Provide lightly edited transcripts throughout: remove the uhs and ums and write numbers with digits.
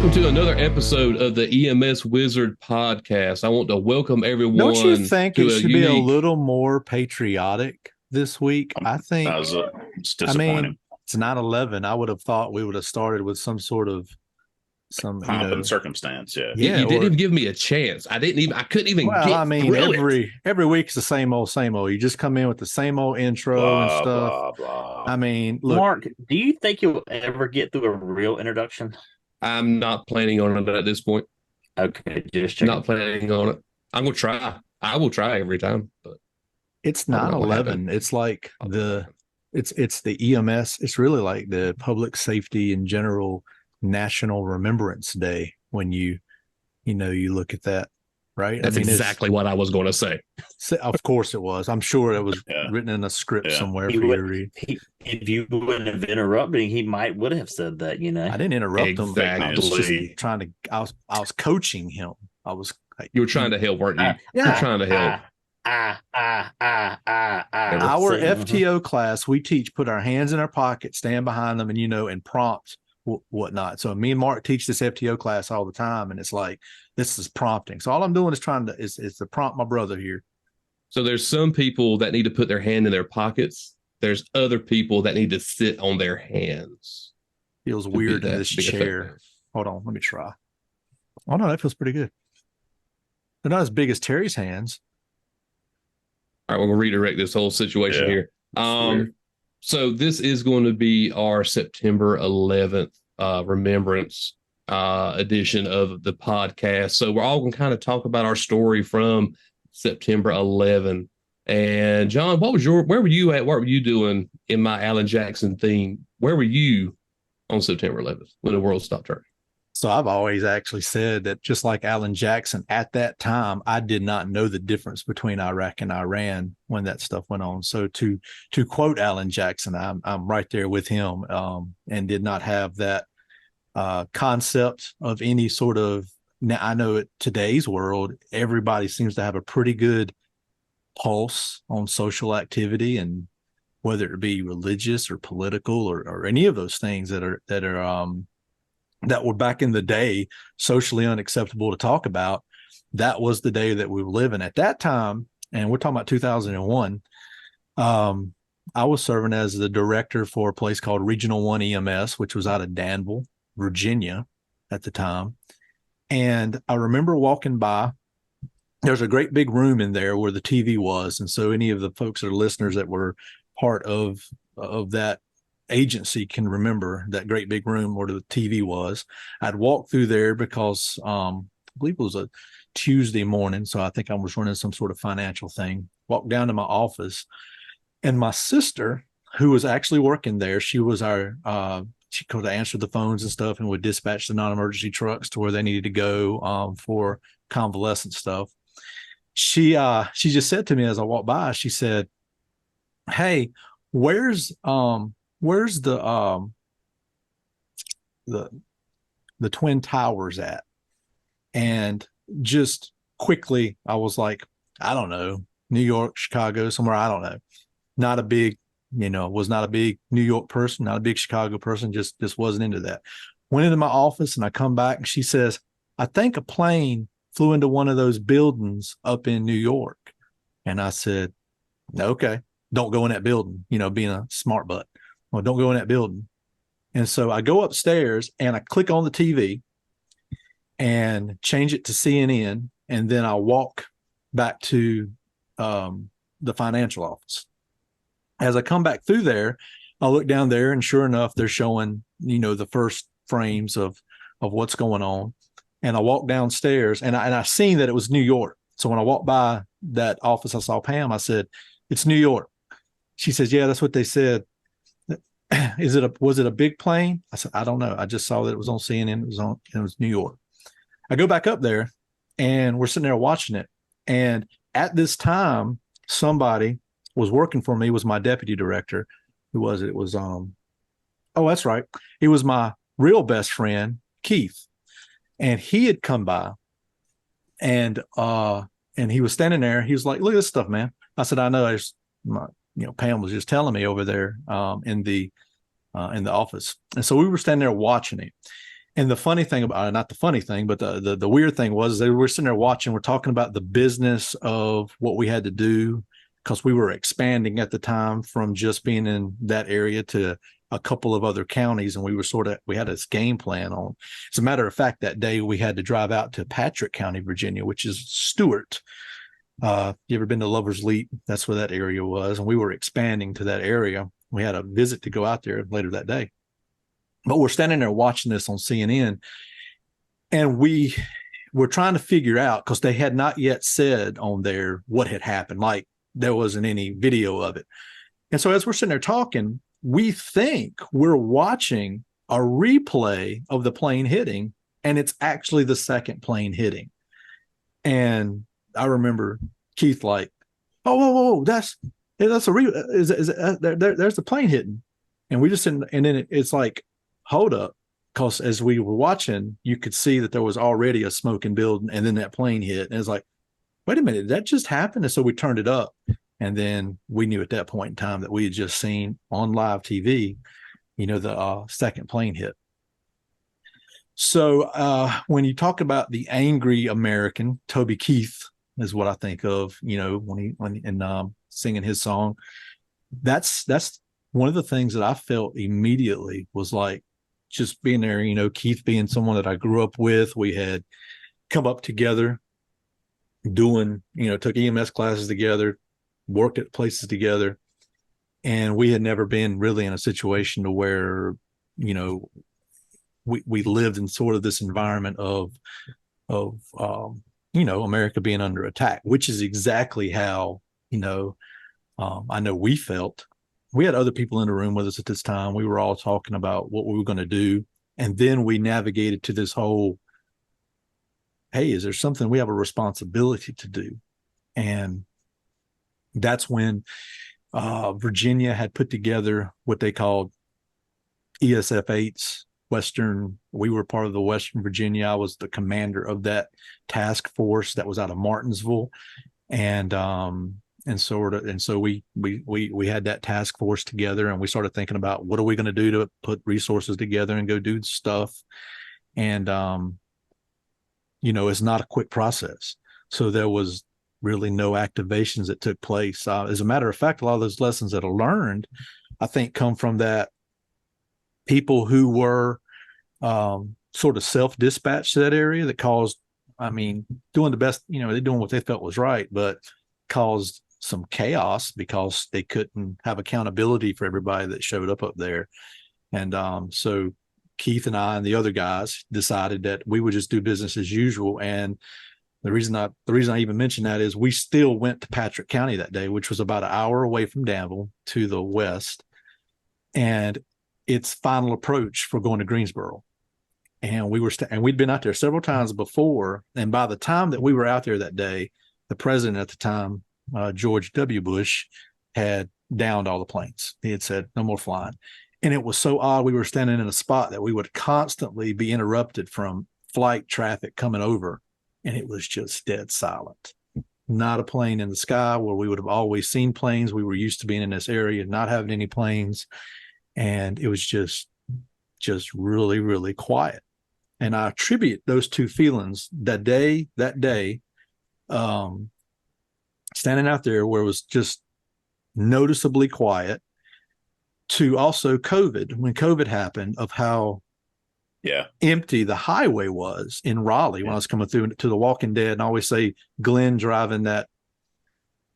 Welcome to another episode of the EMS Wizard podcast. I want to welcome everyone. Don't you think to it should be a unique. little more patriotic this week? I think, It's I disappointing. mean, it's 9/11. I would have thought we would have started with some sort of Pomp and circumstance, yeah. You, yeah, you didn't or, even give me a chance. I couldn't even well, get I mean, through it. every week's the same old, same old. You just come in with the same old intro and Blah, stuff. blah, blah. I mean, look, Mark, do you think you'll ever get through a real introduction? I'm not planning on it at this point. Okay, just checking. Not planning on it. I'm gonna try. I will try every time. But it's I don't know what 9/11. happened. It's like it's the EMS. It's really like the Public Safety and General National Remembrance Day when you look at that, right? That's exactly what I was going to say. Of course it was. I'm sure it was Yeah. written in a script Yeah. somewhere He for you would- to read. If you wouldn't have interrupted, he would have said that. I didn't interrupt him. I was Exactly. just trying to. I was coaching him. I was like, You were trying to help, weren't you? Ah, You were trying to help. Our See, FTO class, we teach put our hands in our pockets, stand behind them, and and prompt whatnot. So me and Mark teach this FTO class all the time, and it's like this is prompting. So all I'm doing is trying to is to prompt my brother here. So there's some people that need to put their hand in their pockets. There's other people that need to sit on their hands. Feels to be weird in that- this be chair. effective. Hold on, let me try. Oh no, that feels pretty good. They're not as big as Terry's hands. All right, we're gonna redirect this whole situation Yeah. here. weird. So this is going to be our September 11th remembrance edition of the podcast. So we're all going to kind of talk about our story from September 11. And John, where were you at? What were you doing in my Alan Jackson theme? Where were you on September 11th when the world stopped turning? So I've always actually said that just like Alan Jackson, at that time, I did not know the difference between Iraq and Iran when that stuff went on. So to quote Alan Jackson, I'm right there with him, and did not have that concept of any sort of. Now I know in today's world, everybody seems to have a pretty good pulse on social activity, and whether it be religious or political or any of those things that are that were back in the day socially unacceptable to talk about. That was the day that we were living at that time. And we're talking about 2001. I was serving as the director for a place called Regional One EMS, which was out of Danville, Virginia at the time. And I remember walking by, there's a great big room in there where the TV was. And so any of the folks that are listeners that were part of that agency can remember that great big room where the TV was. I'd walk through there because I believe it was a Tuesday morning. So I think I was running some sort of financial thing. Walked down to my office, and my sister, who was actually working there, she was she could answer the phones and stuff and would dispatch the non-emergency trucks to where they needed to go for convalescent stuff. She just said to me as I walked by, she said, "Hey, where's the Twin Towers at?" And just quickly, I was like, I don't know, New York, Chicago, somewhere, I don't know. Not a big, was not a big New York person, not a big Chicago person, just wasn't into that. Went into my office and I come back and she says, "I think a plane flew into one of those buildings up in New York." And I said, "Okay, don't go in that building," being a smart butt. Well, don't go in that building. And so I go upstairs and I click on the TV and change it to CNN. And then I walk back to the financial office. As I come back through there, I look down there and sure enough, they're showing, the first frames of what's going on. And I walk downstairs and I seen that it was New York. So when I walked by that office, I saw Pam. I said, "It's New York." She says, "Yeah, that's what they said." Was it a big plane?" I said, "I don't know. I just saw that it was on CNN. It was New York." I go back up there and we're sitting there watching it. And at this time, somebody was working for me. It was my deputy director. Who was it? It was, oh, that's right. It was my real best friend, Keith. And he had come by and he was standing there. He was like, "Look at this stuff, man." I said, "I know. Pam was just telling me over there in the office." And so we were standing there watching it. And the funny thing about not the funny thing, but the weird thing was they were sitting there watching. We're talking about the business of what we had to do because we were expanding at the time from just being in that area to a couple of other counties, and we had this game plan on. As a matter of fact, that day we had to drive out to Patrick County, Virginia, which is Stewart. You ever been to Lover's Leap? That's where that area was, and we were expanding to that area. We had a visit to go out there later that day. But we're standing there watching this on CNN, and we were trying to figure out, because they had not yet said on there what had happened. Like, there wasn't any video of it. And so as we're sitting there talking, we think we're watching a replay of the plane hitting, and it's actually the second plane hitting. And I remember Keith like, oh, whoa, that's there's the plane hitting. And we just, and then it's like, hold up, because as we were watching, you could see that there was already a smoking building, and then that plane hit, and it's like, wait a minute, did that just happen? And so we turned it up, and then we knew at that point in time that we had just seen on live TV, the second plane hit. So when you talk about the angry American, Toby Keith is what I think of, when singing his song. That's one of the things that I felt immediately was like, just being there, Keith being someone that I grew up with. We had come up together doing, took EMS classes together, worked at places together. And we had never been really in a situation to where, we lived in sort of this environment of America being under attack, which is exactly how, I know we felt. We had other people in the room with us at this time. We were all talking about what we were going to do. And then we navigated to this whole, hey, is there something we have a responsibility to do? And that's when Virginia had put together what they called ESF-8s, we were part of the Western Virginia. I was the commander of that task force that was out of Martinsville. And so we had that task force together, and we started thinking about what are we going to do to put resources together and go do stuff. And, it's not a quick process. So there was really no activations that took place. As a matter of fact, a lot of those lessons that I learned, I think, come from that people who were sort of self-dispatched to that area that caused, doing the best, they're doing what they felt was right, but caused some chaos because they couldn't have accountability for everybody that showed up there. And so Keith and I and the other guys decided that we would just do business as usual. And the reason I even mention that is we still went to Patrick County that day, which was about an hour away from Danville to the west, and its final approach for going to Greensboro. And we'd been out there several times before. And by the time that we were out there that day, the president at the time, George W. Bush, had downed all the planes. He had said, no more flying. And it was so odd. We were standing in a spot that we would constantly be interrupted from flight traffic coming over. And it was just dead silent. Not a plane in the sky, where we would have always seen planes. We were used to being in this area, not having any planes. And it was just really, really quiet. And I attribute those two feelings that day, standing out there where it was just noticeably quiet, to also COVID, when COVID happened, of how empty the highway was in Raleigh when I was coming through to The Walking Dead. And I always say Glenn driving that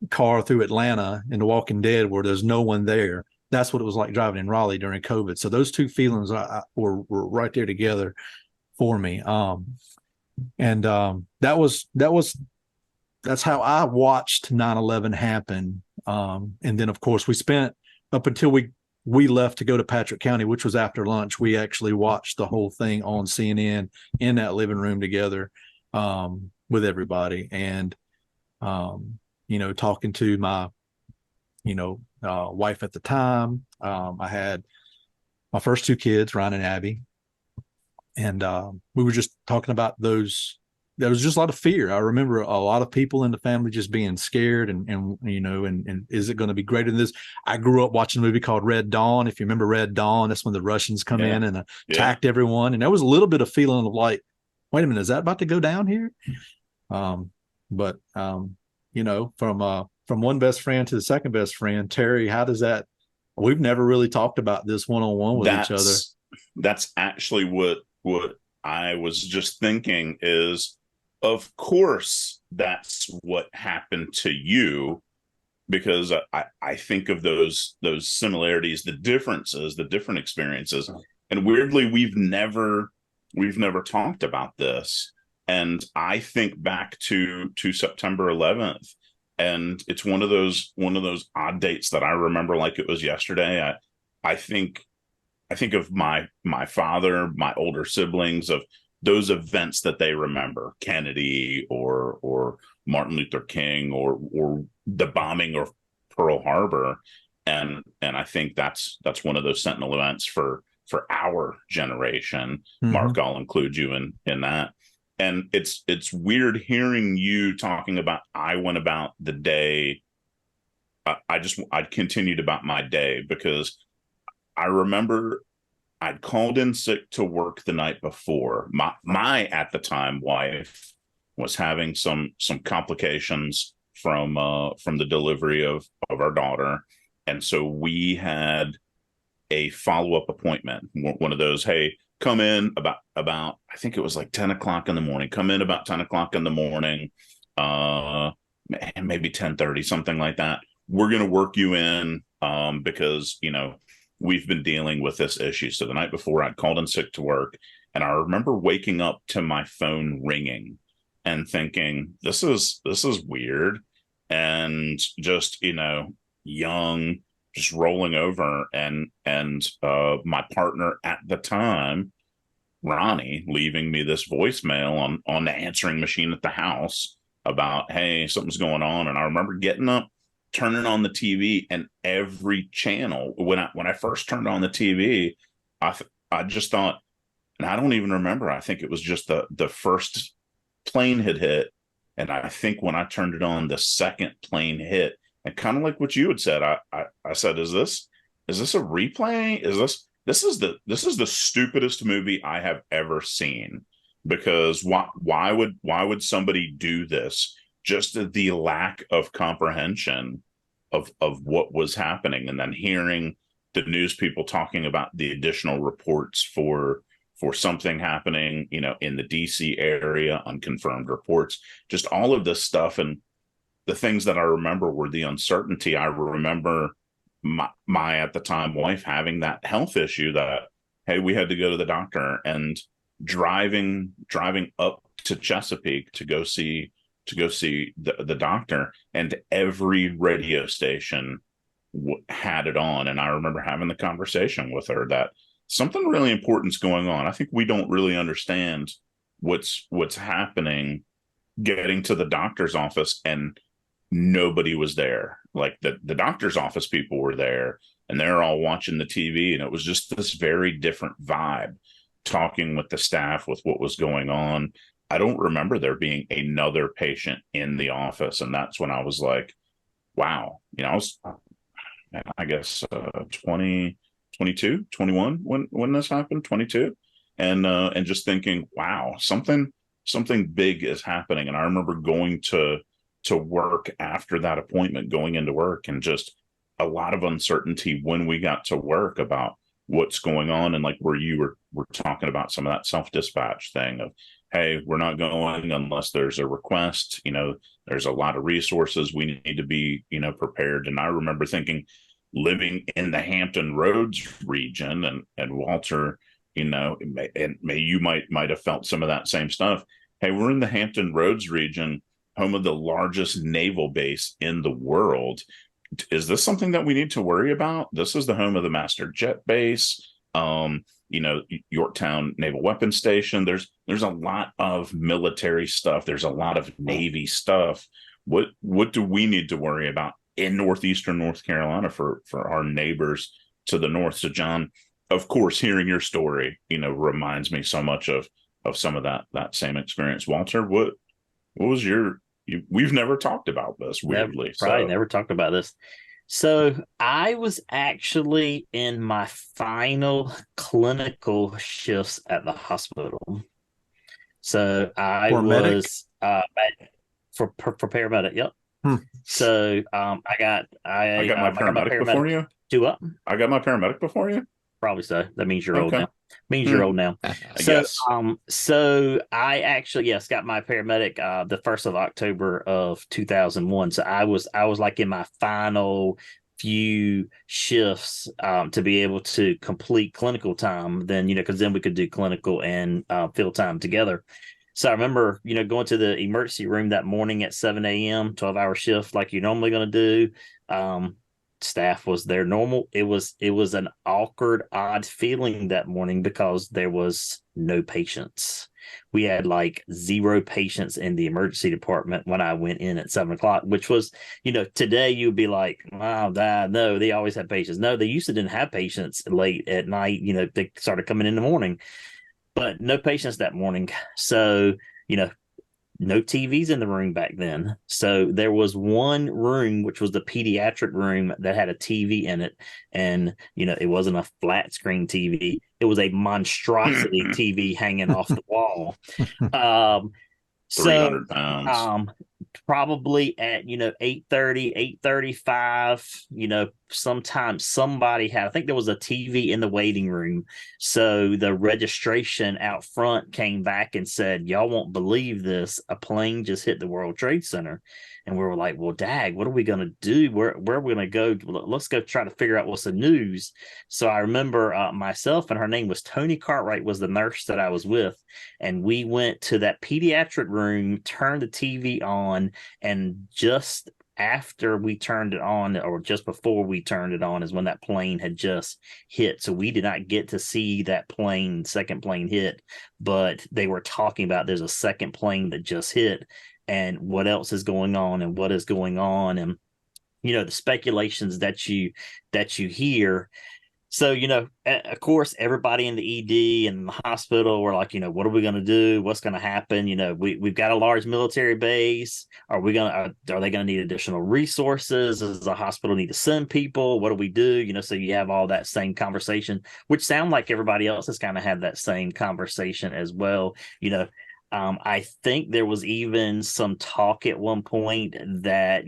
car through Atlanta in The Walking Dead where there's no one there. That's what it was like driving in Raleigh during COVID. So those two feelings were right there together for me. That's how I watched 9/11 happen. And then, of course, we spent up until we left to go to Patrick County, which was after lunch. We actually watched the whole thing on CNN in that living room together with everybody. And, talking to my, wife at the time. I had my first two kids, Ryan and Abby. And we were just talking about those there was just a lot of fear. I remember a lot of people in the family just being scared and is it going to be greater than this? I grew up watching a movie called Red Dawn. If you remember Red Dawn, that's when the Russians come in and attacked everyone. And there was a little bit of feeling of like, wait a minute, is that about to go down here? But from one best friend to the second best friend, Terry, how does that, we've never really talked about this one-on-one with each other. That's actually what I was just thinking is, of course, that's what happened to you, because I think of those similarities, the differences, the different experiences. And weirdly, we've never talked about this. And I think back to September 11th, and it's one of those odd dates that I remember like it was yesterday. I think of my father, my older siblings, of those events that they remember, Kennedy or Martin Luther King or the bombing of Pearl Harbor. And I think that's one of those sentinel events for our generation. Mm-hmm. Mark, I'll include you in that. And it's weird hearing you talking about, I went about the day. I continued about my day, because I remember I'd called in sick to work the night before. My at the time wife was having some complications from the delivery of our daughter, and so we had a follow-up appointment. One of those, hey, come in about I think it was like 10 o'clock in the morning. Come in about 10 o'clock in the morning, maybe 10:30, something like that. We're going to work you in because we've been dealing with this issue. So the night before, I'd called in sick to work, and I remember waking up to my phone ringing and thinking, this is weird, and just young, just rolling over, and my partner at the time, Ronnie, leaving me this voicemail on the answering machine at the house about, hey, something's going on. And I remember getting up, turning on the TV, and every channel, when I first turned on the TV, I just thought, and I don't even remember, I think it was just the first plane had hit, and I think when I turned it on, the second plane hit. And kind of like what you had said, I said, is this a replay? This is the stupidest movie I have ever seen, because why would somebody do this? Just the lack of comprehension of what was happening, and then hearing the news people talking about the additional reports for something happening, in the DC area, unconfirmed reports, just all of this stuff. And the things that I remember were the uncertainty. I remember my at the time wife having that health issue that, hey, we had to go to the doctor, and driving up to Chesapeake to go see the doctor, and every radio station had it on. And I remember having the conversation with her that something really important's going on. I think we don't really understand what's happening. Getting to the doctor's office, and nobody was there. Like the doctor's office people were there, and they're all watching the TV, and it was just this very different vibe, talking with the staff with what was going on. I don't remember there being another patient in the office. And that's when I was like, wow, I was, I guess, 20, 22, 21 when this happened, 22. And just thinking, wow, something big is happening. And I remember going to work after that appointment, going into work, and just a lot of uncertainty when we got to work about what's going on. And like where you were talking about some of that self-dispatch thing of, hey, we're not going unless there's a request. There's a lot of resources. We need to be, prepared. And I remember thinking, living in the Hampton Roads region, and Walter, you might have felt some of that same stuff. Hey, we're in the Hampton Roads region, home of the largest naval base in the world. Is this something that we need to worry about? This is the home of the Master Jet Base. Yorktown Naval Weapons Station. There's a lot of military stuff. There's a lot of Navy stuff. What do we need to worry about in northeastern North Carolina for our neighbors to the north? So, John, of course, hearing your story, reminds me so much of of some of that same experience. Walter, what was we've never talked about this, weirdly. Never talked about this. So I was actually in my final clinical shifts at the hospital. So I was for paramedic. Yep. So I got my paramedic before you. Do up. I got my paramedic before you. Probably so. That means you're old now. Means you're old now. So I actually got my paramedic the 1st of October of 2001. So I was like in my final few shifts to be able to complete clinical time. Then because then we could do clinical and field time together. So I remember going to the emergency room that morning at 7 a.m. 12-hour shift like you're normally going to do. Staff was there normal. It was an awkward, odd feeling that morning because there was no patients. We had like 0 patients in the emergency department when I went in at 7 o'clock, which was, today you'd be like, wow, no, they always have patients. No, they used to didn't have patients late at night. They started coming in the morning, but no patients that morning. So, no TVs in the room back then. So there was one room, which was the pediatric room, that had a TV in it. And, it wasn't a flat screen TV. It was a monstrosity TV hanging off the wall. 300 pounds. Probably at 8:30, 8:35, sometimes somebody had, I think there was a TV in the waiting room. So the registration out front came back and said, y'all won't believe this, a plane just hit the World Trade Center. And we were like, well, dag, what are we going to do? Where are we going to go? Let's go try to figure out what's the news. So I remember myself, and her name was Tony Cartwright, was the nurse that I was with. And we went to that pediatric room, turned the TV on, and just after we turned it on, or just before we turned it on, is when that plane had just hit. So we did not get to see that second plane hit, but they were talking about there's a second plane that just hit. And what else is going on, and what is going on, and the speculations that you hear. So of course, everybody in the ED and the hospital were like, what are we going to do? What's going to happen? We've got a large military base. Are they going to need additional resources? Does the hospital need to send people? What do we do? So you have all that same conversation, which sound like everybody else has kind of had that same conversation as well. I think there was even some talk at one point that,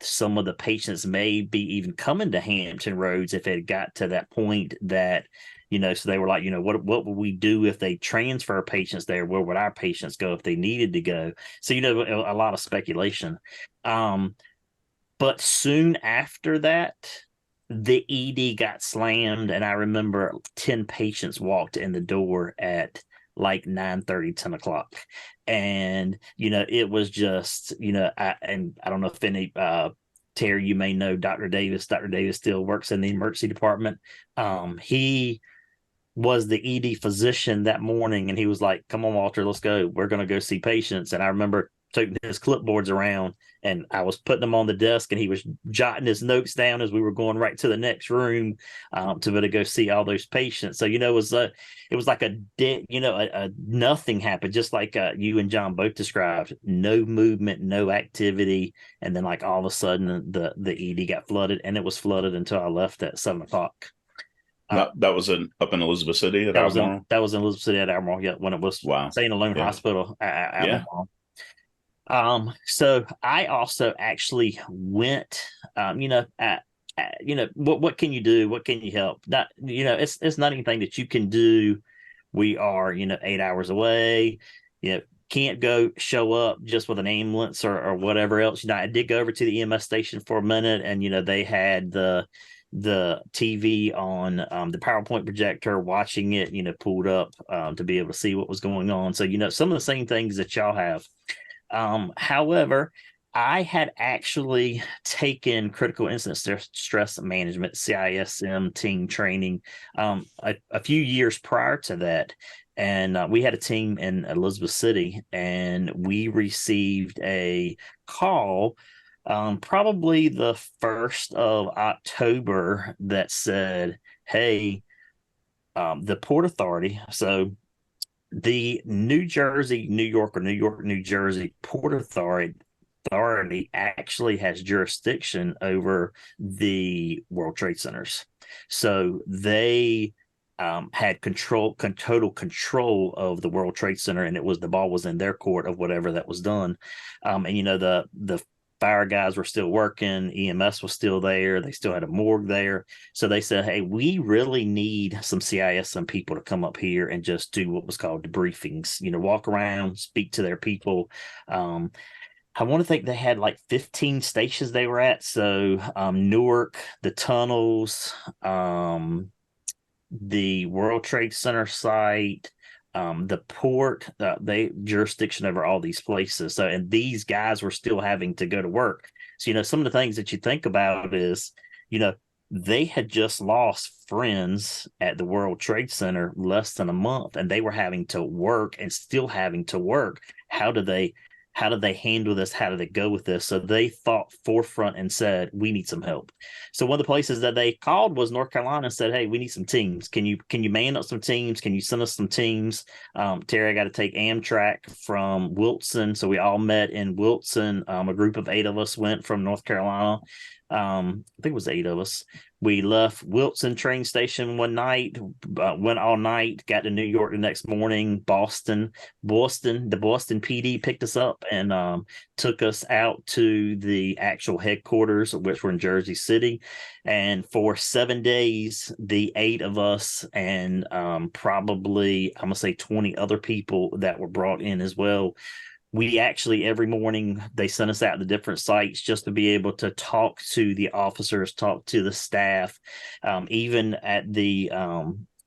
some of the patients may be even coming to Hampton Roads if it got to that point that, so they were like, what would we do if they transfer patients there? Where would our patients go if they needed to go? So, a lot of speculation. But soon after that, the ED got slammed. And I remember 10 patients walked in the door at like 9:30, 10 o'clock. And, it was just, I don't know if any, Terry, you may know Dr. Davis. Dr. Davis still works in the emergency department. He was the ED physician that morning, and he was like, come on, Walter, let's go. We're going to go see patients. And I remember taking his clipboards around, and I was putting them on the desk, and he was jotting his notes down as we were going right to the next room to be able to go see all those patients. So, it was like a nothing happened, just like you and John both described. No movement, no activity. And then like all of a sudden the ED got flooded, and it was flooded until I left at 7 o'clock. That was up in Elizabeth City at Albemarle? That was in Elizabeth City at Albemarle, yeah, when it was St. Alone Hospital at Albemarle. So I also actually went, what can you do? What can you help? Not, it's not anything that you can do. We are, 8 hours away, can't go show up just with an ambulance or whatever else. I did go over to the EMS station for a minute, and, they had the TV on the PowerPoint projector, watching it, pulled up to be able to see what was going on. So, some of the same things that y'all have. However, I had actually taken critical incident stress management, CISM team training a few years prior to that. And we had a team in Elizabeth City, and we received a call probably the 1st of October that said, hey, the Port Authority, so the New Jersey, New York, or New York, New Jersey Port Authority actually has jurisdiction over the World Trade Centers. So they had total control of the World Trade Center, and the ball was in their court of whatever that was done. And the fire guys were still working, EMS was still there, they still had a morgue there. So they said, hey, we really need some CISM people to come up here and just do what was called debriefings, walk around, speak to their people. I want to think they had like 15 stations they were at. So Newark, the tunnels, the World Trade Center site, the port, they jurisdiction over all these places. So, and these guys were still having to go to work. So, some of the things that you think about is, they had just lost friends at the World Trade Center less than a month, and they were having to work and still having to work. How do they handle this? How do they go with this? So they thought forefront and said, we need some help. So one of the places that they called was North Carolina and said, hey, we need some teams. Can you man up some teams? Can you send us some teams? Terry, I got to take Amtrak from Wilson. So we all met in Wilson. A group of 8 of us went from North Carolina. I think it was 8 of us. We left Wilson train station one night, went all night, got to New York the next morning. The Boston PD picked us up and took us out to the actual headquarters, which were in Jersey City. And for 7 days, the 8 of us and probably, I'm going to say 20 other people that were brought in as well, we actually, every morning, they sent us out to different sites just to be able to talk to the officers, talk to the staff. Even at the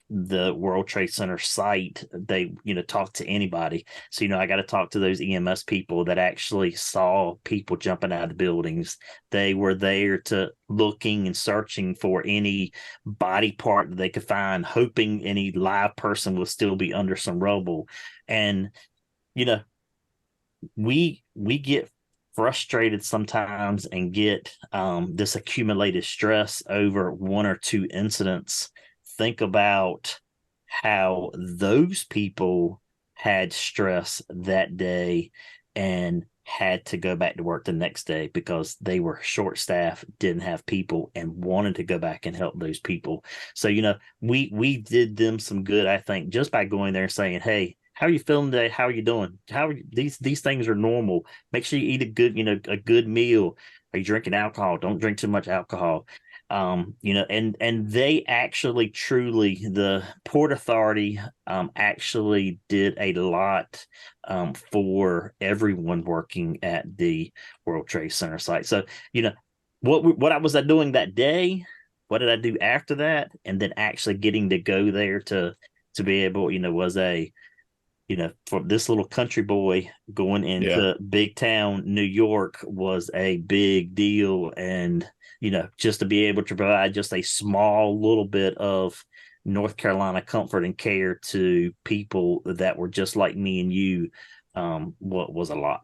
World Trade Center site, they, talk to anybody. So, I got to talk to those EMS people that actually saw people jumping out of the buildings. They were there to looking and searching for any body part that they could find, hoping any live person will still be under some rubble. And, we get frustrated sometimes and get this accumulated stress over 1 or 2 incidents. Think about how those people had stress that day and had to go back to work the next day because they were short staffed, didn't have people, and wanted to go back and help those people. So, we did them some good, I think, just by going there and saying, hey, how are you feeling today? How are you doing? How are you, these things are normal. Make sure you eat a good meal. Are you drinking alcohol? Don't drink too much alcohol. And they actually truly, the Port Authority actually did a lot for everyone working at the World Trade Center site. So, what I was doing that day? What did I do after that? And then actually getting to go there to be able, was for this little country boy going into big town New York was a big deal. And, just to be able to provide just a small little bit of North Carolina comfort and care to people that were just like me and you, what was a lot.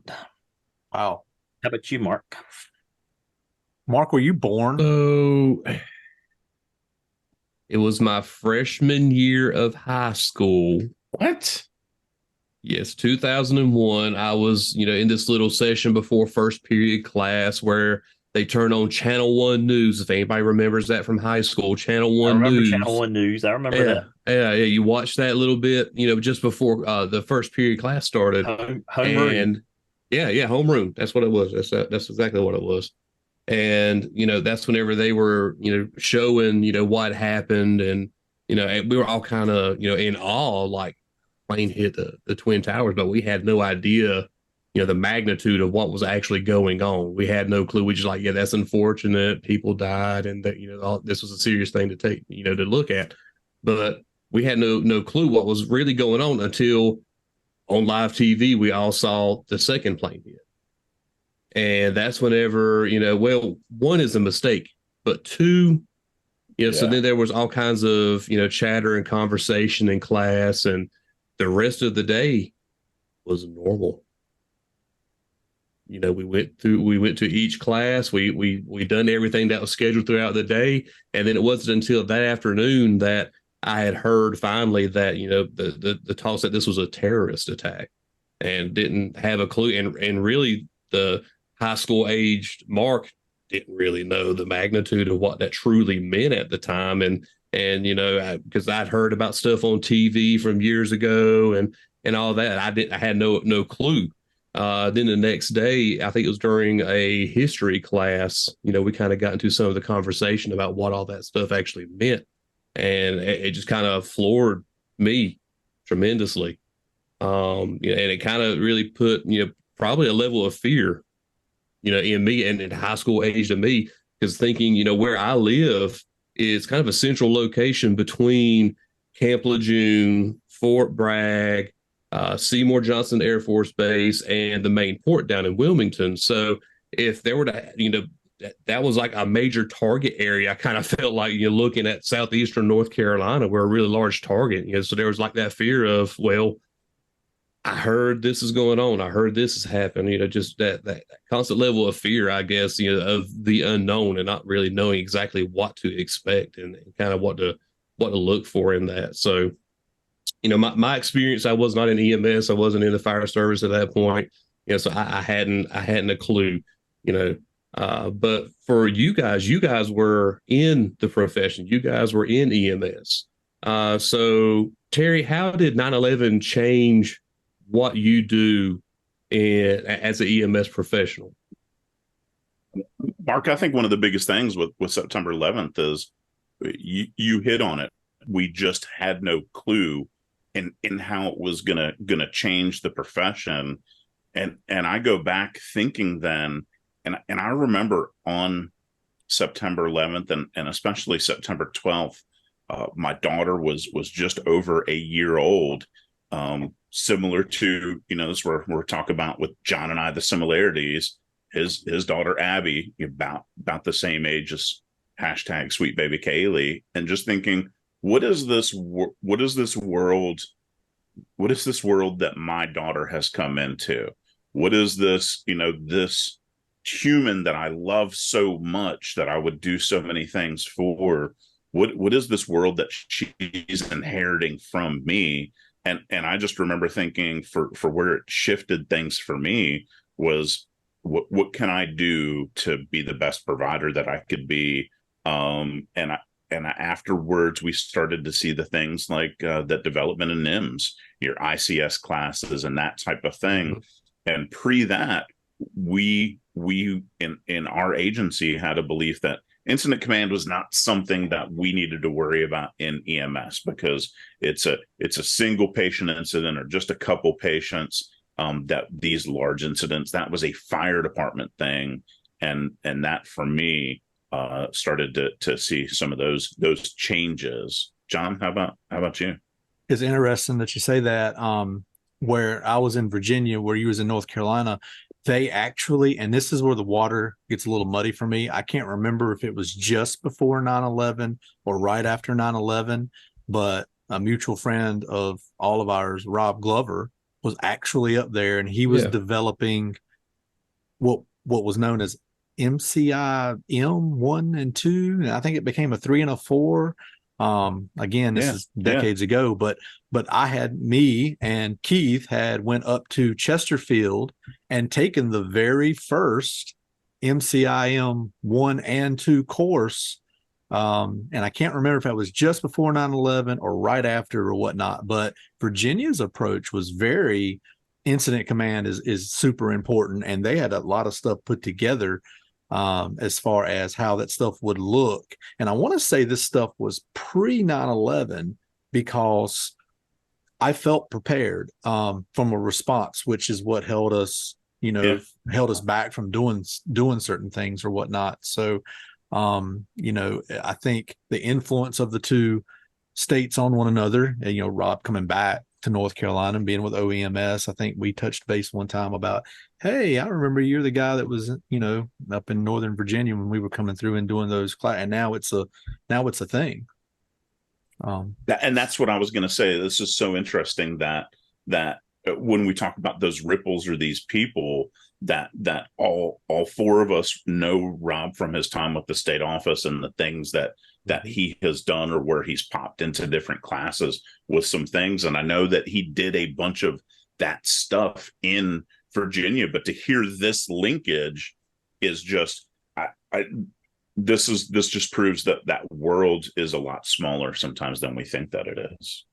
Wow. How about you, Mark? Mark, were you born? So it was my freshman year of high school. What? Yes, 2001. I was, in this little session before first period class where they turn on Channel 1 News. If anybody remembers that from high school, Channel 1 News. Channel 1 News. I remember that. Yeah. You watched that a little bit, just before the first period class started. Homeroom. Yeah, homeroom. That's what it was. That's exactly what it was. And, that's whenever they were, showing, what happened. And, we were all kind of, in awe, like, plane hit the Twin Towers, but we had no idea, the magnitude of what was actually going on. We had no clue. We just like, yeah, that's unfortunate. People died, and that this was a serious thing to take, to look at. But we had no clue what was really going on until on live TV we all saw the second plane hit, and that's whenever well, one is a mistake, but two, so then there was all kinds of chatter and conversation in class, and the rest of the day was normal. We went to each class. We done everything that was scheduled throughout the day. And then it wasn't until that afternoon that I had heard finally that, the talk said this was a terrorist attack and didn't have a clue. And really, the high school aged Mark didn't really know the magnitude of what that truly meant at the time. And because I'd heard about stuff on TV from years ago and all that, I had no clue. Then the next day, I think it was during a history class, we kind of got into some of the conversation about what all that stuff actually meant. And it just kind of floored me tremendously. And it kind of really put, probably a level of fear, in me and in high school age to me, because thinking, where I live is kind of a central location between Camp Lejeune, Fort Bragg, Seymour Johnson Air Force Base, and the main port down in Wilmington. So if there were to, that was like a major target area. I kind of felt like you're looking at southeastern North Carolina, we're a really large target. So there was like that fear of, well, I heard this is going on. I heard this is happening. Just that constant level of fear, I guess, of the unknown and not really knowing exactly what to expect and kind of what to look for in that. So, my experience, I was not in EMS. I wasn't in the fire service at that point. So I hadn't a clue, but for you guys were in the profession. You guys were in EMS. So Terry, how did 9/11 change what you do as an EMS professional? Mark, I think one of the biggest things with September 11th is you hit on it. We just had no clue in how it was gonna change the profession. And I go back thinking then, and I remember on September 11th and especially September 12th, my daughter was just over a year old. Similar to, this is where we're talking about with John and I, the similarities. His daughter Abby, about the same age as hashtag sweet baby Kaylee, and just thinking, what is this world that my daughter has come into? What is this, this human that I love so much that I would do so many things for? What is this world that she's inheriting from me? And I just remember thinking for where it shifted things for me was what can I do to be the best provider that I could be? And afterwards we started to see the things like that development in NIMS, your ICS classes and that type of thing. Mm-hmm. And pre that, we in our agency had a belief that incident command was not something that we needed to worry about in EMS because it's a single patient incident or just a couple patients. That these large incidents, that was a fire department thing, and that for me started to see some of those changes. John, how about you? It's interesting that you say that. Where I was in Virginia, where you was in North Carolina, they actually, and this is where the water gets a little muddy for me. I can't remember if it was just before 9/11 or right after 9/11, but a mutual friend of all of ours, Rob Glover, was actually up there, and he was developing what was known as MCI M1 and 2. And I think it became a 3 and a 4. Again, this is decades ago, but me and Keith had went up to Chesterfield and taken the very first MCIM 1 and 2 course. And I can't remember if it was just before 9/11 or right after or whatnot, but Virginia's approach was very incident command is super important. And they had a lot of stuff put together as far as how that stuff would look. And I want to say this stuff was pre 9/11 because I felt prepared from a response, which is what held us, held us back from doing certain things or whatnot. So, I think the influence of the two states on one another, and, Rob coming back to North Carolina and being with OEMS, I think we touched base one time about, hey, I remember you're the guy that was, up in Northern Virginia when we were coming through and doing those classes, and now it's a thing. And that's what I was going to say. This is so interesting that when we talk about those ripples or these people that all four of us know Rob from his time with the state office and the things that he has done or where he's popped into different classes with some things. And I know that he did a bunch of that stuff in Virginia, but to hear this linkage is just, this just proves that world is a lot smaller sometimes than we think that it is.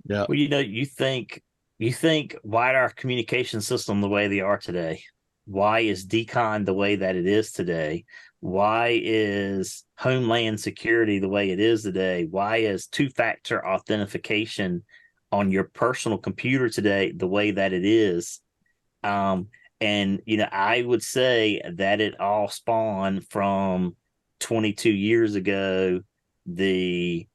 Yeah. Well, you think why are our communication system the way they are today? Why is decon the way that it is today? Why is Homeland Security the way it is today? Why is two-factor authentication on your personal computer today the way that it is? And I would say that it all spawned from 22 years ago, the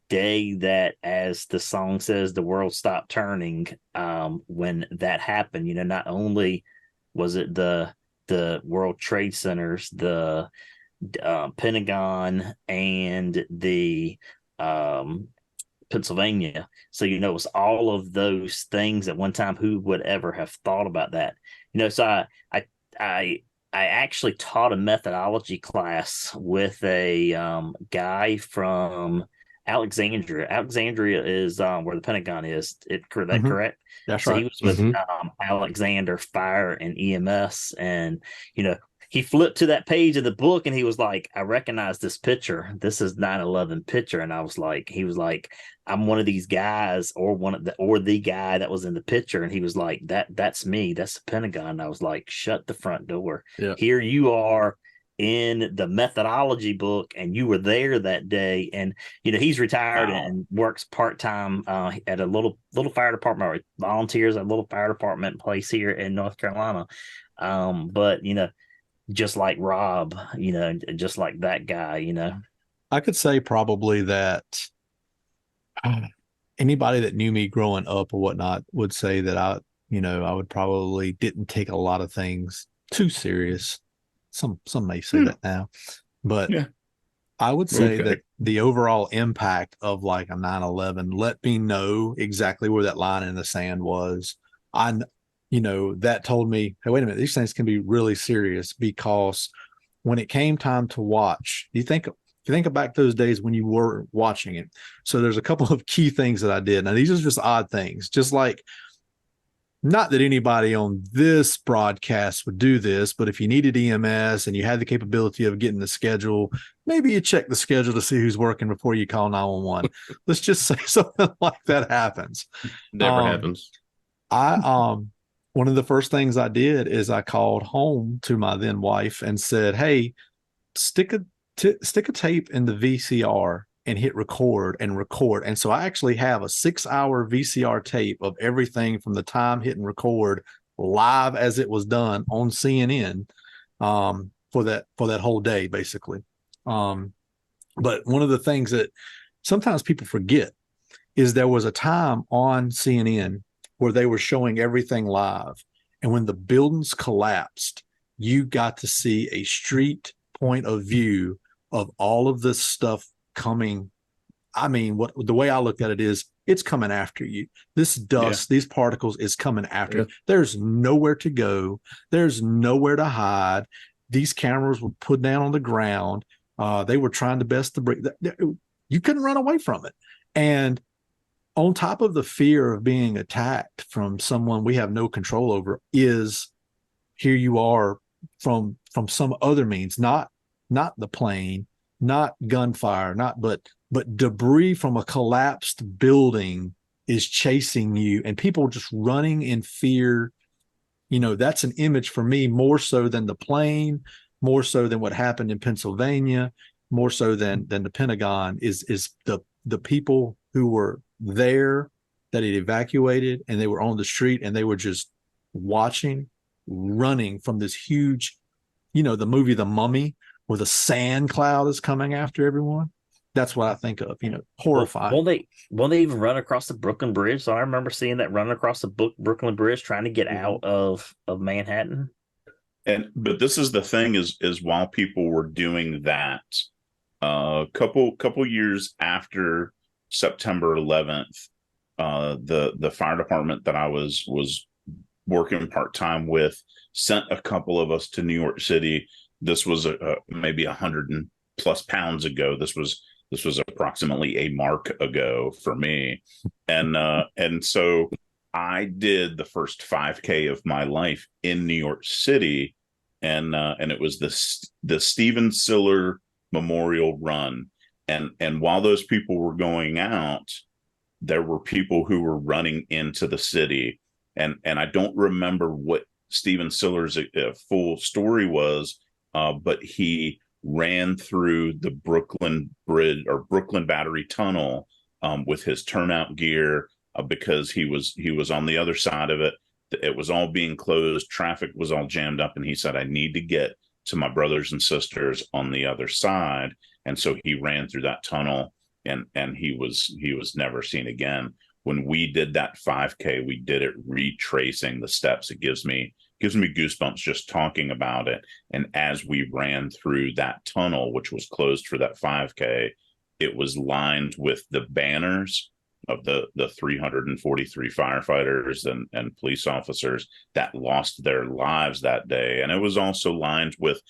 day that, as the song says, the world stopped turning. When that happened, not only was it the World Trade Centers, the Pentagon, and the Pennsylvania. So it was all of those things at one time. Who would ever have thought about that? So I actually taught a methodology class with a guy from Alexandria. Alexandria is where the Pentagon is. Correct? That's So right. he was with Alexander Fire and EMS, and he flipped to that page of the book and he was like, I recognize this picture. This is 9/11 picture. And he was like, I'm one of these guys, or the guy that was in the picture. And he was like, that's me. That's the Pentagon. And I was like, shut the front door. Yeah. Here you are in the methodology book, and you were there that day. And he's retired and works part-time at a little fire department, or volunteers at a little fire department place here in North Carolina. But just like Rob, just like that guy, I could say probably that anybody that knew me growing up or whatnot would say that I would probably didn't take a lot of things too serious. Some may say that now, but I would say that the overall impact of like a 9/11 let me know exactly where that line in the sand was. That told me, hey, wait a minute, these things can be really serious, because when it came time to watch, if you think back those days when you were watching it. So there's a couple of key things that I did. Now, these are just odd things, just like, not that anybody on this broadcast would do this, but if you needed EMS and you had the capability of getting the schedule, maybe you check the schedule to see who's working before you call 911. Let's just say something like that happens. Never happens. One of the first things I did is I called home to my then wife and said, hey, stick a tape in the VCR and hit record. And so I actually have a 6-hour VCR tape of everything from the time hitting record live as it was done on CNN for that whole day, basically. But one of the things that sometimes people forget is there was a time on CNN where they were showing everything live. And when the buildings collapsed, you got to see a street point of view of all of this stuff coming. I mean, the way I look at it is, it's coming after you. This dust, these particles is coming after you. There's nowhere to go. There's nowhere to hide. These cameras were put down on the ground. They were trying to best to break. You couldn't run away from it. And on top of the fear of being attacked from someone we have no control over, is here you are from some other means, not the plane, not gunfire, but debris from a collapsed building is chasing you, and people just running in fear. That's an image for me, more so than the plane, more so than what happened in Pennsylvania, more so than the Pentagon, is the people who were there that had evacuated, and they were on the street, and they were just watching, running from this huge, the movie The Mummy, where the sand cloud is coming after everyone. That's what I think of, horrifying. Won't they even run across the Brooklyn Bridge? So I remember seeing that running across the Brooklyn Bridge, trying to get out of Manhattan. But this is the thing is while people were doing that, couple years after September 11th, the fire department that I was working part-time with sent a couple of us to New York City. This was maybe 100+ pounds ago. This was approximately a mark ago for me, and so I did the first 5K of my life in New York City, and it was the Stephen Siller Memorial Run, and while those people were going out, there were people who were running into the city, and I don't remember what Stephen Siller's full story was, but he ran through the Brooklyn Bridge or Brooklyn Battery Tunnel with his turnout gear because he was on the other side of it. It was all being closed. Traffic was all jammed up. And he said, I need to get to my brothers and sisters on the other side. And so he ran through that tunnel, and he was never seen again. When we did that 5K, we did it retracing the steps. It gives me goosebumps just talking about it. And as we ran through that tunnel, which was closed for that 5K, it was lined with the banners of the 343 firefighters and police officers that lost their lives that day. And it was also lined with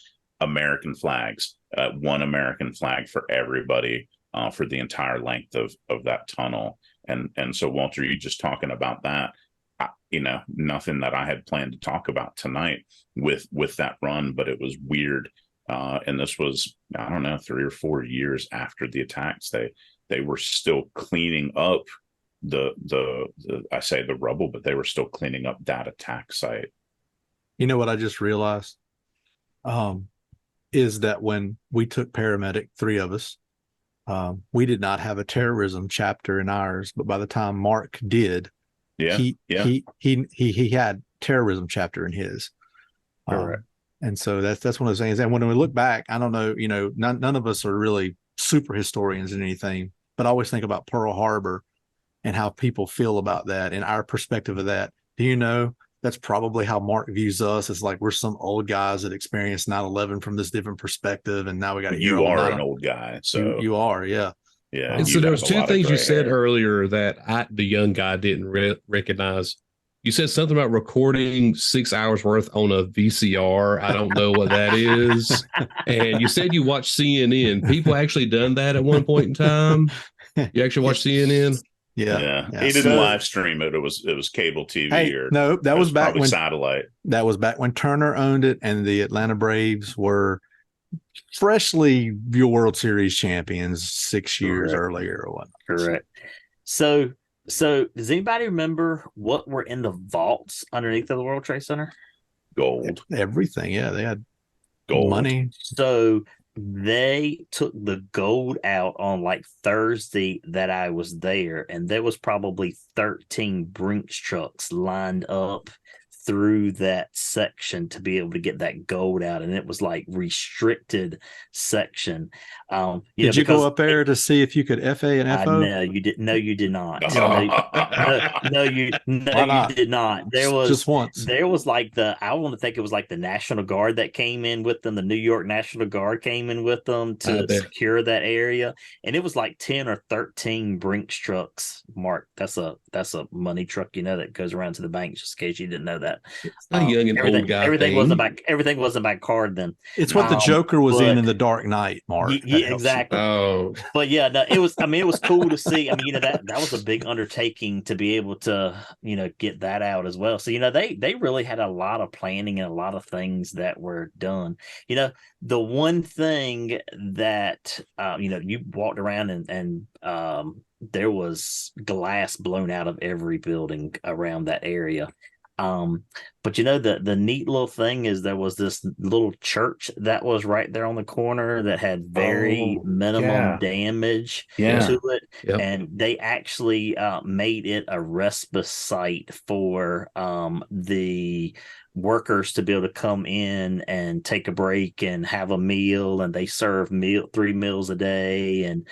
American flags, one American flag for everybody for the entire length of that tunnel. And so, Walter, you just talking about that, nothing that I had planned to talk about tonight with that run, but it was weird. And this was, I don't know, 3 or 4 years after the attacks. They were still cleaning up the I say the rubble, but they were still cleaning up that attack site. You know what I just realized? Is that when we took paramedic, 3 of us, we did not have a terrorism chapter in ours, but by the time Mark did, he had terrorism chapter in his. Correct. And so that's one of those things. And when we look back, I don't know, none of us are really super historians in anything, but I always think about Pearl Harbor and how people feel about that and our perspective of that. Do you know that's probably how Mark views us? It's like we're some old guys that experienced 9/11 from this different perspective, and now we got to. You are an old guy, so you are, yeah. Yeah. And so there was 2 things you said earlier that the young guy didn't recognize. You said something about recording 6 hours worth on a VCR. I don't know what that is. And you said you watched CNN. People actually done that at one point in time. You actually watched CNN? Yeah. He didn't live stream it. It was cable TV. Hey, no, that was back when satellite. That was back when Turner owned it, and the Atlanta Braves were freshly World Series champions 6 years earlier or whatnot. Correct. So does anybody remember what were in the vaults underneath of the World Trade Center? Gold. Everything. Yeah, they had gold money. So they took the gold out on like Thursday that I was there, and there was probably 13 Brinks trucks lined up through that section to be able to get that gold out, and it was like restricted section. Did you go up there to see if you could FA and FO? No, you did. No, you did not. No, you did not. There was just once. There was like I want to think it was like the National Guard that came in with them. The New York National Guard came in with them to secure that area, and it was like 10 or 13 Brinks trucks. Mark, that's a money truck, that goes around to the bank. Just in case you didn't know that. It's not a young and old guy. Everything wasn't about card then. It's what the Joker was in The Dark Knight, Mark. Yeah, exactly. Oh, but yeah, no, it was. I mean, it was cool to see. I mean, that was a big undertaking to be able to, get that out as well. So they really had a lot of planning and a lot of things that were done. The one thing that you walked around and there was glass blown out of every building around that area. But the neat little thing is there was this little church that was right there on the corner that had very minimum damage to it. Yep. And they actually made it a respite site for the workers to be able to come in and take a break and have a meal, and they serve 3 meals a day, and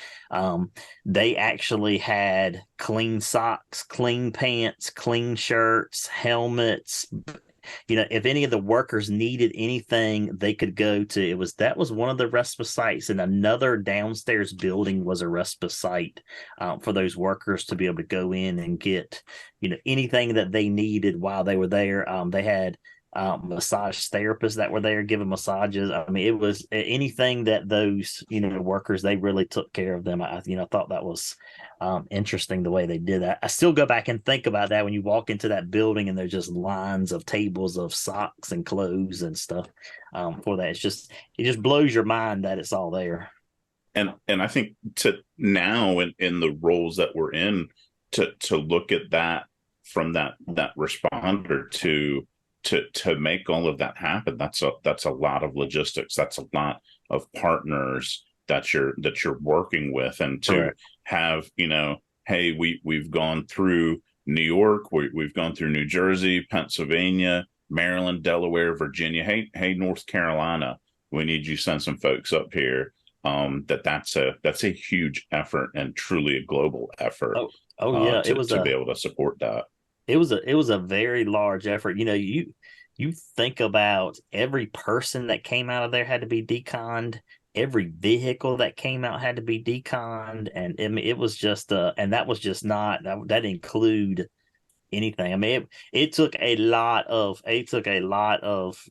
they actually had clean socks, clean pants, clean shirts, helmets, if any of the workers needed anything, they could go to that was one of the respite sites, and another downstairs building was a respite site for those workers to be able to go in and get anything that they needed while they were there. They had massage therapists that were there giving massages. I mean, it was anything that those workers, they really took care of them. I thought that was interesting the way they did that. I still go back and think about that when you walk into that building and there's just lines of tables of socks and clothes and stuff for that. It just blows your mind that it's all there. And I think to now in the roles that we're in, to look at that from that responder to make all of that happen, that's a lot of logistics. That's a lot of partners that you're working with, and to Correct. have hey, we've gone through New York, we've gone through New Jersey, Pennsylvania, Maryland, Delaware, Virginia. Hey, North Carolina, we need you to send some folks up here. That's a huge effort, and truly a global effort. Oh yeah, it was to be able to support that. It was a very large effort. You think about every person that came out of there had to be deconned. Every vehicle that came out had to be deconned, and I mean, it was just and that was just not that didn't include anything. I mean, it took a lot of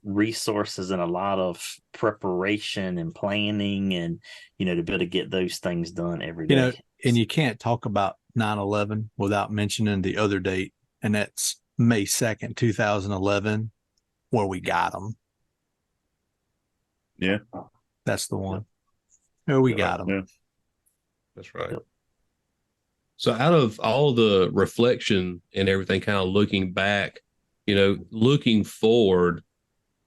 resources and a lot of preparation and planning, and to be able to get those things done every day. And you can't talk about 9/11 without mentioning the other date, and that's May 2nd, 2011, where we got them. Yeah. That's the one. Where we got them. Yeah. That's right. So out of all the reflection and everything, kind of looking back, looking forward,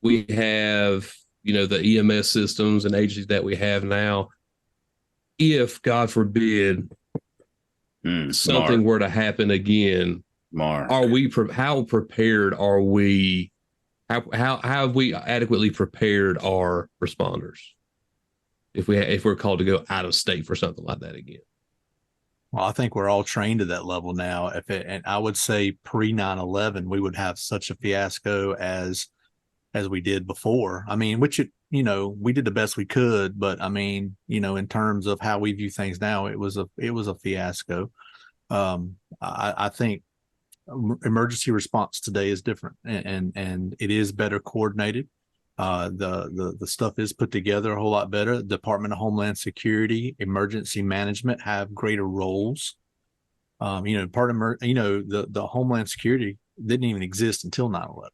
we have, the EMS systems and agencies that we have now. If, God forbid, something were to happen again, Mark, how prepared are we? How have we adequately prepared our responders if we're called to go out of state for something like that again? Well, I think we're all trained to that level now. And I would say pre 9/11, we would have such a fiasco as we did before. I mean, which we did the best we could, but I mean, in terms of how we view things now, it was a fiasco. I think emergency response today is different, and it is better coordinated. The stuff is put together a whole lot better. The Department of Homeland Security, emergency management have greater roles. The Homeland Security didn't even exist until 9/11.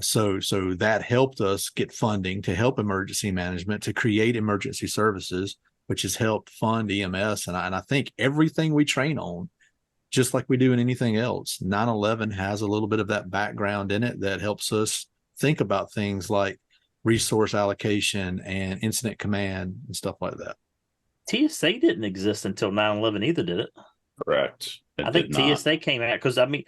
So that helped us get funding to help emergency management, to create emergency services, which has helped fund EMS. And I think everything we train on, just like we do in anything else, 9/11 has a little bit of that background in it that helps us think about things like resource allocation and incident command and stuff like that. TSA didn't exist until 9/11 either, did it? Correct. I think TSA came out because I mean,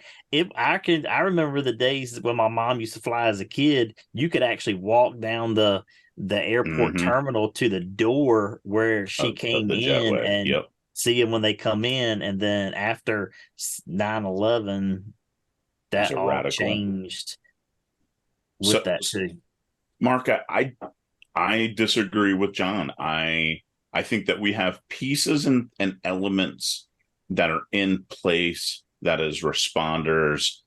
I remember the days when my mom used to fly as a kid. You could actually walk down the airport terminal to the door where she came in and see them when they come in, and then after 9/11, that all radical changed with that too. Mark, I disagree with John. I think that we have pieces and elements that are in place, that is responders,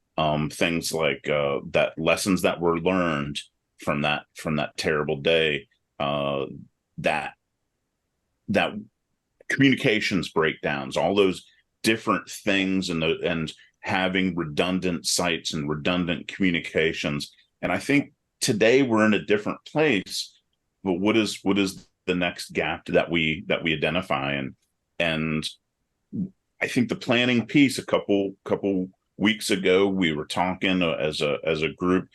things like that lessons that were learned from that terrible day, that communications breakdowns, all those different things, and having redundant sites and redundant communications. And I think today we're in a different place. But what is the next gap that we identify? And I think the planning piece, a couple weeks ago, we were talking as a group.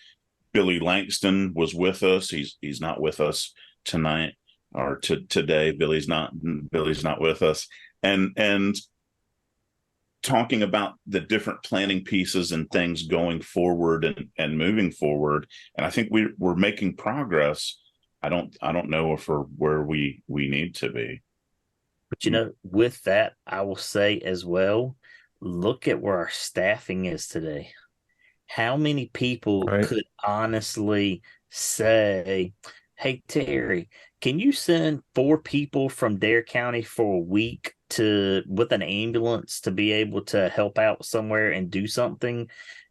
Billy Langston was with us. He's not with us tonight or today. Billy's not with us. And talking about the different planning pieces and things going forward and moving forward. And I think we're making progress. I don't know if we're where we need to be. But with that, I will say as well, look at where our staffing is today. How many people Right. could honestly say, "Hey Terry, can you send 4 people from Dare County for a week to with an ambulance to be able to help out somewhere and do something?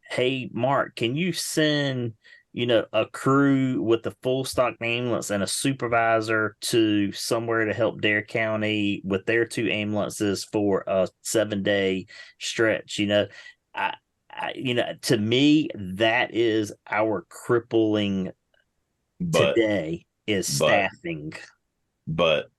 Hey Mark, can you send a crew with a full stock ambulance and a supervisor to somewhere to help Dare County with their 2 ambulances for a 7-day stretch?" I, to me, that is our crippling But today is but staffing. but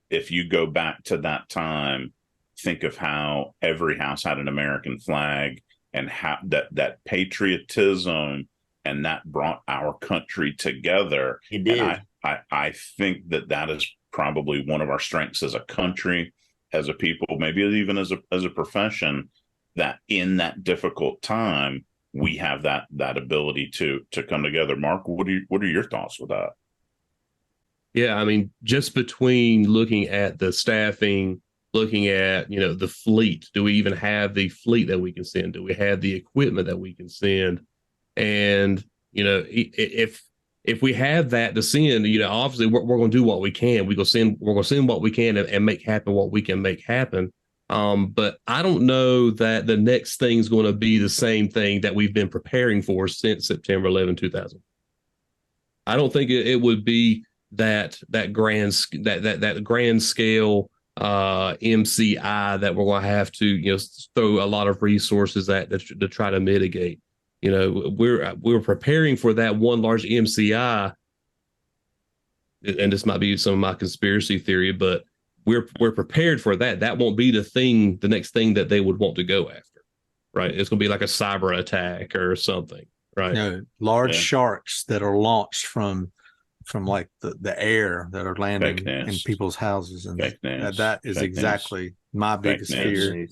if you go back to that time, think of how every house had an American flag, and how that patriotism, and that brought our country together. It And did. I think that is probably one of our strengths as a country, as a people, maybe even as a profession, that in that difficult time we have that ability to come together. Mark, what are your thoughts with that? Yeah, I mean, just between looking at the staffing, looking at, the fleet, do we even have the fleet that we can send? Do we have the equipment that we can send? And, if we have that to send, obviously we're going to do what we can. We're going to send what we can and make happen what we can make happen. But I don't know that the next thing is going to be the same thing that we've been preparing for since September 11, 2000. I don't think it would be that grand scale MCI that we're going to have to throw a lot of resources at to try to mitigate. We're preparing for that one large MCI, and this might be some of my conspiracy theory, but we're prepared for that. That won't be the next thing that they would want to go after, right? It's going to be like a cyber attack or something, right? Large Yeah. sharks that are launched from like the air that are landing in people's houses, and that is Fake exactly news. my Fake biggest news. fear.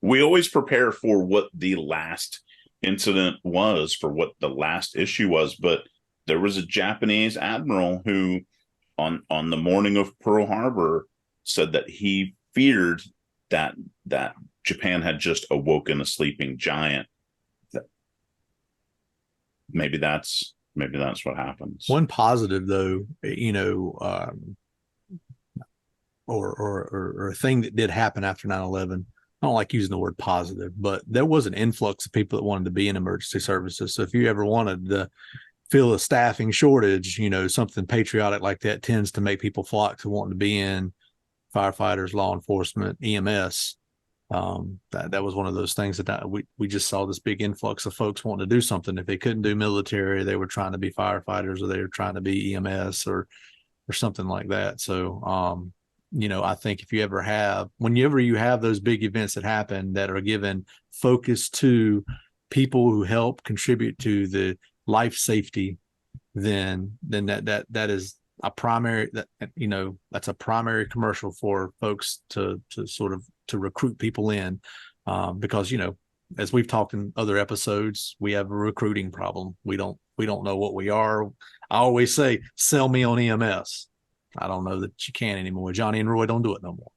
We always prepare for what the last incident was, for what the last issue was, but there was a Japanese admiral who on the morning of Pearl Harbor said that he feared that Japan had just awoken a sleeping giant. Maybe that's what happens. One positive, though, or a thing that did happen after 9/11. I don't like using the word positive, but there was an influx of people that wanted to be in emergency services. So if you ever wanted to feel a staffing shortage, something patriotic like that tends to make people flock to wanting to be in firefighters, law enforcement, EMS. That was one of those things that we just saw this big influx of folks wanting to do something. If they couldn't do military, they were trying to be firefighters, or they were trying to be EMS or something like that. So, I think whenever you have those big events that happen that are given focus to people who help contribute to the life safety, then that is a primary, that's a primary commercial for folks to sort of to recruit people in, because as we've talked in other episodes, we have a recruiting problem. We don't know what we are. I always say, sell me on EMS. I don't know that you can anymore. Johnny and Roy don't do it no more.